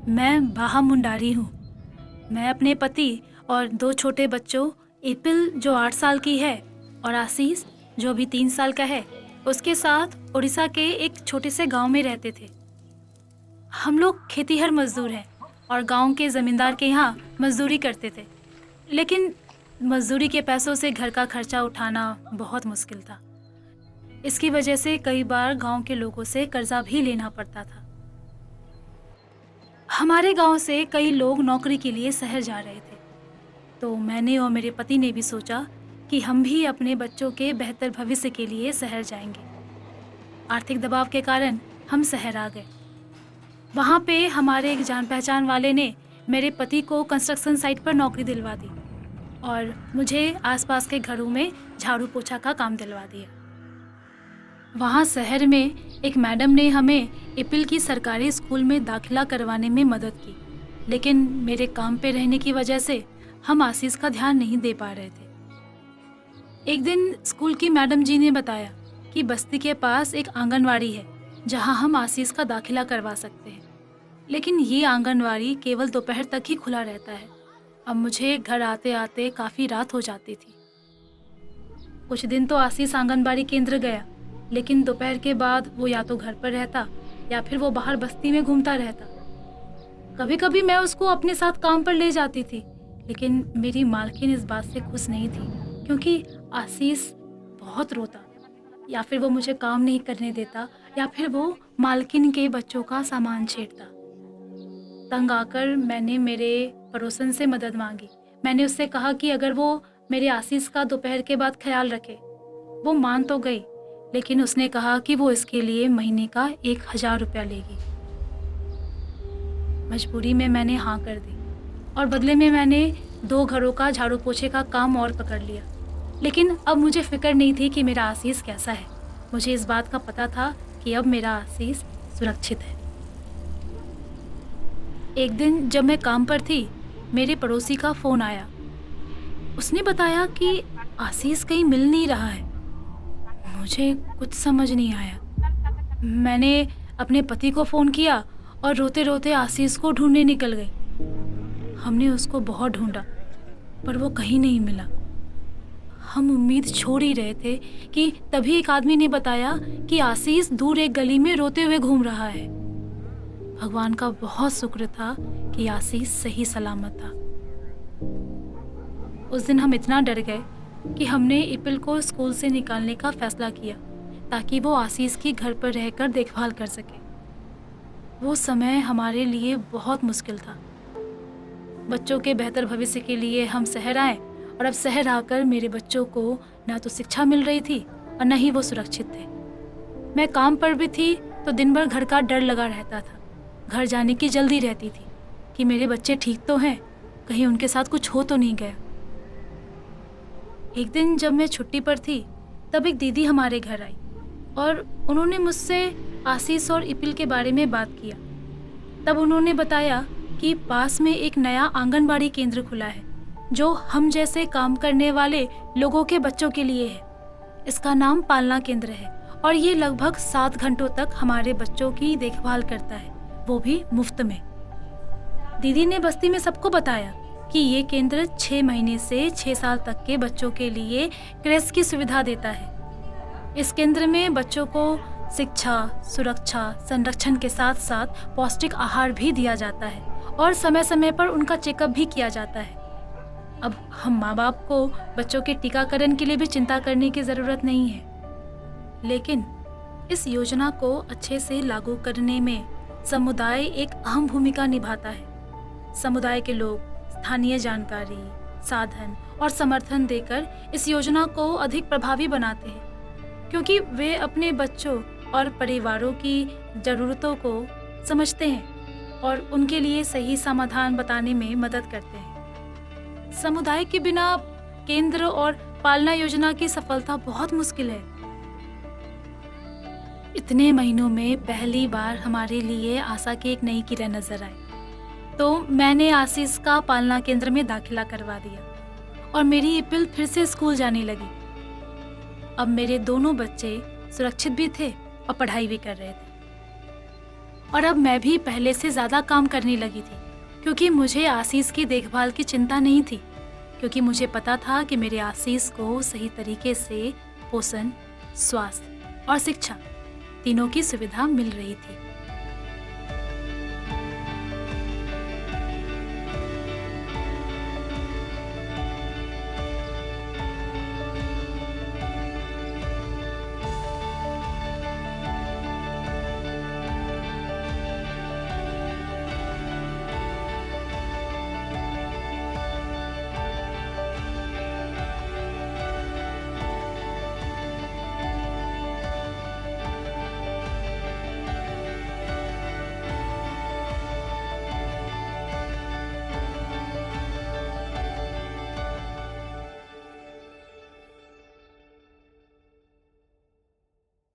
मैं बाहा मुंडारी हूँ। मैं अपने पति और 2 छोटे बच्चों, एपिल जो 8 साल की है और आशीष जो अभी 3 साल का है, उसके साथ उड़ीसा के एक छोटे से गांव में रहते थे। हम लोग खेतीहर मजदूर हैं और गांव के जमींदार के यहाँ मजदूरी करते थे। लेकिन मजदूरी के पैसों से घर का खर्चा उठाना बहुत मुश्किल था। इसकी वजह से कई बार गांव के लोगों से कर्जा भी लेना पड़ता था। हमारे गांव से कई लोग नौकरी के लिए शहर जा रहे थे, तो मैंने और मेरे पति ने भी सोचा कि हम भी अपने बच्चों के बेहतर भविष्य के लिए शहर जाएंगे। आर्थिक दबाव के कारण हम शहर आ गए। वहाँ पे हमारे एक जान पहचान वाले ने मेरे पति को कंस्ट्रक्शन साइट पर नौकरी दिलवा दी और मुझे आसपास के घरों में झाड़ू पोछा का काम दिलवा दिया। वहाँ शहर में एक मैडम ने हमें एपिल की सरकारी स्कूल में दाखिला करवाने में मदद की, लेकिन मेरे काम पे रहने की वजह से हम आशीष का ध्यान नहीं दे पा रहे थे। एक दिन स्कूल की मैडम जी ने बताया कि बस्ती के पास एक आंगनवाड़ी है जहाँ हम आशीष का दाखिला करवा सकते हैं, लेकिन ये आंगनवाड़ी केवल दोपहर तक ही खुला रहता है। अब मुझे घर आते आते काफ़ी रात हो जाती थी। कुछ दिन तो आशीष आंगनबाड़ी केंद्र गया, लेकिन दोपहर के बाद वो या तो घर पर रहता या फिर वो बाहर बस्ती में घूमता रहता। कभी कभी मैं उसको अपने साथ काम पर ले जाती थी, लेकिन मेरी मालकिन इस बात से खुश नहीं थी क्योंकि आशीष बहुत रोता, या फिर वो मुझे काम नहीं करने देता, या फिर वो मालकिन के बच्चों का सामान छेड़ता। तंग आकर मैंने मेरे पड़ोसन से मदद मांगी। मैंने उससे कहा कि अगर वो मेरे आशीष का दोपहर के बाद ख्याल रखे। वो मान तो गई, लेकिन उसने कहा कि वो इसके लिए महीने का 1000 रुपया लेगी। मजबूरी में मैंने हाँ कर दी और बदले में मैंने 2 घरों का झाड़ू पोछे का काम और पकड़ लिया। लेकिन अब मुझे फिक्र नहीं थी कि मेरा आशीष कैसा है। मुझे इस बात का पता था कि अब मेरा आशीष सुरक्षित है। एक दिन जब मैं काम पर थी, मेरे पड़ोसी का फ़ोन आया। उसने बताया कि आशीष कहीं मिल नहीं रहा है। मुझे कुछ समझ नहीं आया। मैंने अपने पति को फ़ोन किया और रोते रोते आशीष को ढूंढने निकल गई। हमने उसको बहुत ढूंढा, पर वो कहीं नहीं मिला। हम उम्मीद छोड़ ही रहे थे कि तभी एक आदमी ने बताया कि आशीष दूर एक गली में रोते हुए घूम रहा है। भगवान का बहुत शुक्र था कि आशीष सही सलामत था। उस दिन हम इतना डर गए कि हमने एपिल को स्कूल से निकालने का फैसला किया ताकि वो आशीष की घर पर रहकर देखभाल कर सके। वो समय हमारे लिए बहुत मुश्किल था। बच्चों के बेहतर भविष्य के लिए हम शहर आए और अब शहर आकर मेरे बच्चों को ना तो शिक्षा मिल रही थी और न ही वो सुरक्षित थे। मैं काम पर भी थी तो दिन भर घर का डर लगा रहता था। घर जाने की जल्दी रहती थी कि मेरे बच्चे ठीक तो हैं, कहीं उनके साथ कुछ हो तो नहीं गया। एक दिन जब मैं छुट्टी पर थी, तब एक दीदी हमारे घर आई और उन्होंने मुझसे आशीष और एपिल के बारे में बात किया। तब उन्होंने बताया कि पास में एक नया आंगनबाड़ी केंद्र खुला है जो हम जैसे काम करने वाले लोगों के बच्चों के लिए है। इसका नाम पालना केंद्र है और ये लगभग 7 घंटों तक हमारे बच्चों की देखभाल करता है, वो भी मुफ्त में। दीदी ने बस्ती में सबको बताया कि ये केंद्र 6 महीने से 6 साल तक के बच्चों के लिए क्रेच की सुविधा देता है। इस केंद्र में बच्चों को शिक्षा, सुरक्षा, संरक्षण के साथ साथ पौष्टिक आहार भी दिया जाता है और समय समय पर उनका चेकअप भी किया जाता है। अब हम माँ बाप को बच्चों के टीकाकरण के लिए भी चिंता करने की ज़रूरत नहीं है। लेकिन इस योजना को अच्छे से लागू करने में समुदाय एक अहम भूमिका निभाता है। समुदाय के लोग स्थानीय जानकारी, साधन और समर्थन देकर इस योजना को अधिक प्रभावी बनाते हैं, क्योंकि वे अपने बच्चों और परिवारों की ज़रूरतों को समझते हैं और उनके लिए सही समाधान बताने में मदद करते हैं। समुदाय के बिना केंद्र और पालना योजना की सफलता बहुत मुश्किल है। इतने महीनों में पहली बार हमारे लिए आशा की एक नई किरण नजर आई, तो मैंने आशीष का पालना केंद्र में दाखिला करवा दिया और मेरी एपिल फिर से स्कूल जाने लगी। अब मेरे दोनों बच्चे सुरक्षित भी थे और पढ़ाई भी कर रहे थे। और अब मैं भी पहले से ज़्यादा काम करने लगी थी, क्योंकि मुझे आशीष की देखभाल की चिंता नहीं थी, क्योंकि मुझे पता था कि मेरे आशीष को सही तरीके से पोषण, स्वास्थ्य और शिक्षा तीनों की सुविधा मिल रही थी।